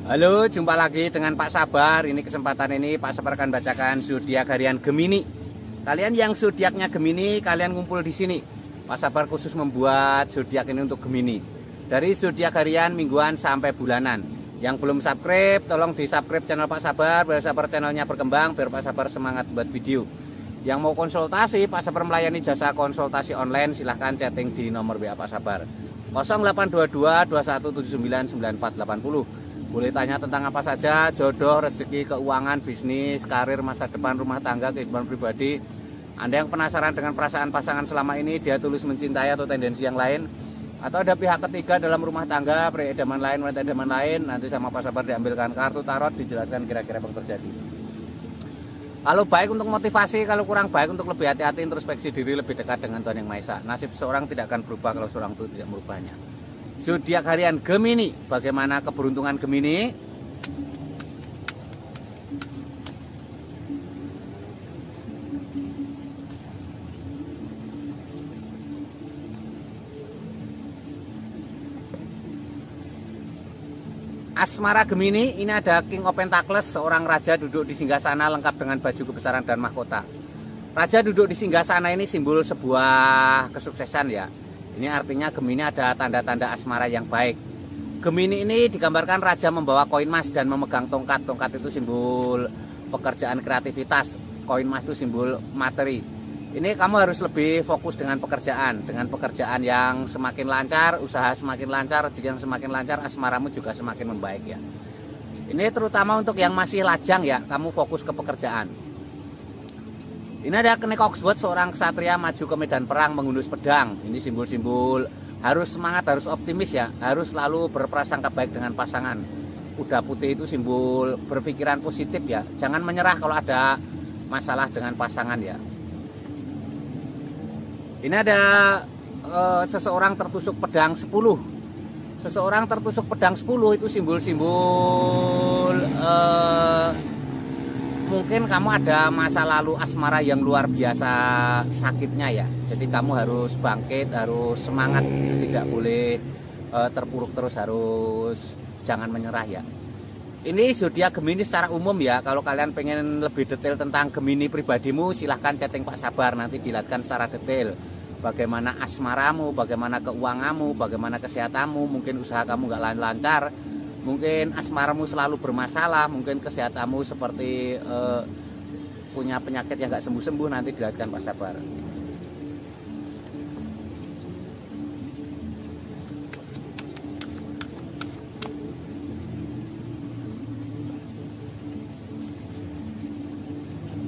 Halo, jumpa lagi dengan Pak Sabar. Ini kesempatan ini Pak Sabar akan bacakan zodiak harian Gemini. Kalian yang zodiaknya Gemini, kalian ngumpul di sini. Pak Sabar khusus membuat zodiak ini untuk Gemini. Dari zodiak harian, mingguan sampai bulanan. Yang belum subscribe, tolong di-subscribe channel Pak Sabar biar Sabar channelnya berkembang, biar Pak Sabar semangat buat video. Yang mau konsultasi, Pak Sabar melayani jasa konsultasi online, silahkan chatting di nomor WA Pak Sabar 0822 2179 9480. Boleh tanya tentang apa saja, jodoh, rezeki, keuangan, bisnis, karir, masa depan, rumah tangga, kehidupan pribadi. Anda yang penasaran dengan perasaan pasangan selama ini, dia tulus mencintai atau tendensi yang lain, atau ada pihak ketiga dalam rumah tangga, pria idaman lain, wanita idaman lain, nanti sama Pak Sabar diambilkan kartu tarot, dijelaskan kira-kira apa yang terjadi. Kalau baik untuk motivasi, kalau kurang baik untuk lebih hati-hati, introspeksi diri, lebih dekat dengan Tuhan Yang Maha Esa. Nasib seorang tidak akan berubah kalau seorang itu tidak merubahnya. Zodiak harian Gemini, bagaimana keberuntungan Gemini? Asmara Gemini, ini ada King of Pentacles, seorang raja duduk di singgasana lengkap dengan baju kebesaran dan mahkota. Raja duduk di singgasana ini simbol sebuah kesuksesan ya. Ini artinya Gemini ada tanda-tanda asmara yang baik. Gemini ini digambarkan raja membawa koin emas dan memegang tongkat. Tongkat itu simbol pekerjaan kreativitas. Koin emas itu simbol materi. Ini kamu harus lebih fokus dengan pekerjaan. Dengan pekerjaan yang semakin lancar, usaha semakin lancar, rezeki yang semakin lancar, asmaramu juga semakin membaik ya. Ini terutama untuk yang masih lajang ya, kamu fokus ke pekerjaan. Ini ada Kenek Oxford, seorang ksatria maju ke medan perang menghunus pedang. Ini simbol-simbol harus semangat, harus optimis ya, harus selalu berprasangka baik dengan pasangan. Kuda putih itu simbol berpikiran positif ya, jangan menyerah kalau ada masalah dengan pasangan ya. Ini ada seseorang tertusuk pedang 10. Seseorang tertusuk pedang 10 itu simbol-simbol mungkin kamu ada masa lalu asmara yang luar biasa sakitnya ya. Jadi kamu harus bangkit, harus semangat, tidak boleh terpuruk terus, harus jangan menyerah ya. Ini zodiak Gemini secara umum ya. Kalau kalian pengen lebih detail tentang Gemini pribadimu, silahkan chatting Pak Sabar, nanti dilihatkan secara detail. Bagaimana asmaramu, bagaimana keuanganmu, bagaimana kesehatanmu, mungkin usaha kamu nggak lancar, mungkin asmaramu selalu bermasalah, mungkin kesehatanmu seperti punya penyakit yang nggak sembuh-sembuh, nanti dilihatkan Pak Sabar.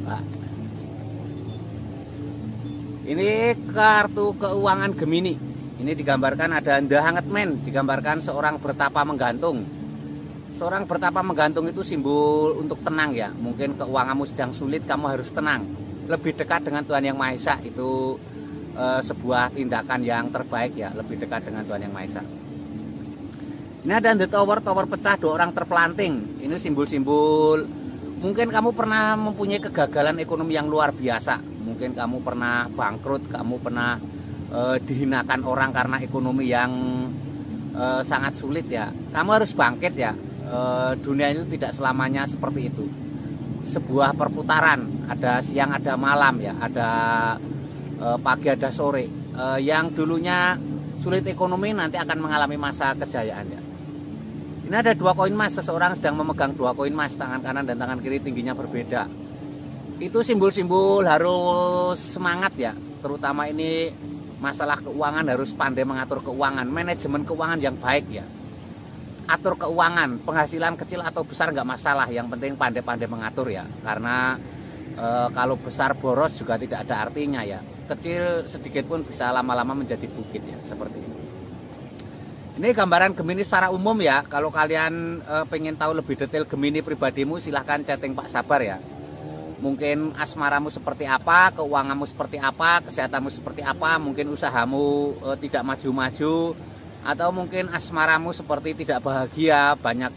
Pak. Ini kartu keuangan Gemini. Ini digambarkan ada The Hanged Man, digambarkan seorang bertapa menggantung. Seorang bertapa menggantung itu simbol untuk tenang ya. Mungkin keuanganmu sedang sulit, kamu harus tenang. Lebih dekat dengan Tuhan Yang Maha Esa itu sebuah tindakan yang terbaik ya. Lebih dekat dengan Tuhan Yang Maha Esa. Ini ada The Tower, tower pecah, 2 orang terpelanting. Ini simbol-simbol mungkin kamu pernah mempunyai kegagalan ekonomi yang luar biasa. Mungkin kamu pernah bangkrut, kamu pernah dihinakan orang karena ekonomi yang sangat sulit ya. Kamu harus bangkit ya. Dunia itu tidak selamanya seperti itu. Sebuah perputaran, ada siang ada malam ya, ada pagi ada sore. Yang dulunya sulit ekonomi nanti akan mengalami masa kejayaan ya. Ini ada 2 koin emas, seseorang sedang memegang 2 koin emas, tangan kanan dan tangan kiri tingginya berbeda. Itu simbol-simbol harus semangat ya, terutama ini masalah keuangan, harus pandai mengatur keuangan, manajemen keuangan yang baik ya. Atur keuangan, penghasilan kecil atau besar nggak masalah, yang penting pandai-pandai mengatur ya. Karena kalau besar boros juga tidak ada artinya ya. Kecil sedikit pun bisa lama-lama menjadi bukit ya, seperti ini. Ini gambaran Gemini secara umum ya. Kalau kalian pengen tahu lebih detail Gemini pribadimu, silahkan chatting Pak Sabar ya. Mungkin asmaramu seperti apa, keuanganmu seperti apa, kesehatanmu seperti apa, mungkin usahamu tidak maju-maju, atau mungkin asmaramu seperti tidak bahagia, banyak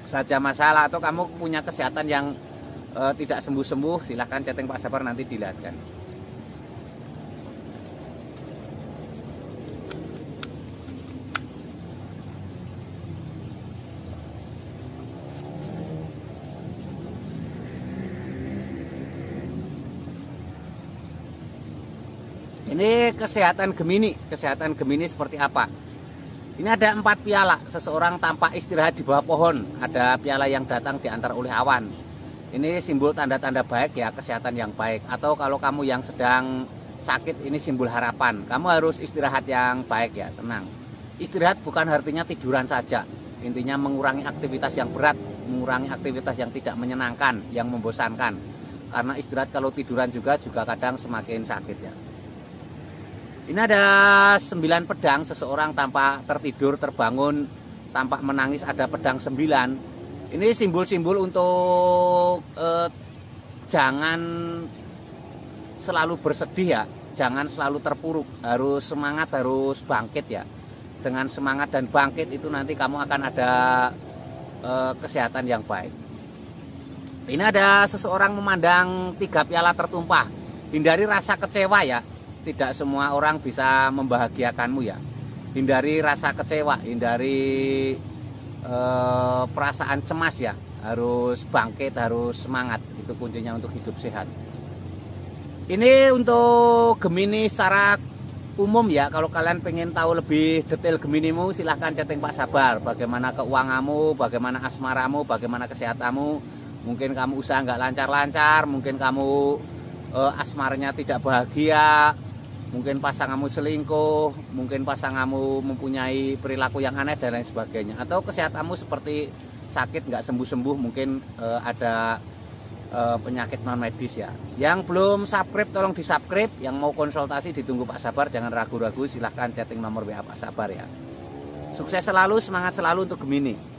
saja masalah, atau kamu punya kesehatan yang tidak sembuh-sembuh, silahkan chatting Pak Sabar, nanti dilihatkan. Ini kesehatan Gemini seperti apa? Ini ada 4 piala, seseorang tampak istirahat di bawah pohon. Ada piala yang datang diantar oleh awan. Ini simbol tanda-tanda baik ya, kesehatan yang baik. Atau kalau kamu yang sedang sakit, ini simbol harapan. Kamu harus istirahat yang baik ya, tenang. Istirahat bukan artinya tiduran saja. Intinya mengurangi aktivitas yang berat, mengurangi aktivitas yang tidak menyenangkan, yang membosankan. Karena istirahat kalau tiduran juga kadang semakin sakit ya. Ini ada 9 pedang, seseorang tampak tertidur, terbangun, tampak menangis, ada pedang 9. Ini simbol-simbol untuk jangan selalu bersedih ya, jangan selalu terpuruk, harus semangat, harus bangkit ya. Dengan semangat dan bangkit itu nanti kamu akan ada kesehatan yang baik. Ini ada seseorang memandang 3 piala tertumpah. Hindari rasa kecewa ya. Tidak semua orang bisa membahagiakanmu ya. Hindari rasa kecewa, hindari perasaan cemas ya. Harus bangkit, harus semangat. Itu kuncinya untuk hidup sehat. Ini untuk Gemini secara umum ya. Kalau kalian pengen tahu lebih detail Geminimu, silahkan chatting Pak Sabar. Bagaimana keuanganmu, bagaimana asmaramu, bagaimana kesehatanmu. Mungkin kamu usaha nggak lancar-lancar, mungkin kamu asmaranya tidak bahagia, mungkin pasanganmu selingkuh, mungkin pasanganmu mempunyai perilaku yang aneh dan lain sebagainya. Atau kesehatanmu seperti sakit nggak sembuh-sembuh, mungkin ada penyakit non medis ya. Yang belum subscribe tolong di subscribe. Yang mau konsultasi ditunggu Pak Sabar, jangan ragu-ragu, silahkan chatting nomor WA Pak Sabar ya. Sukses selalu, semangat selalu untuk Gemini.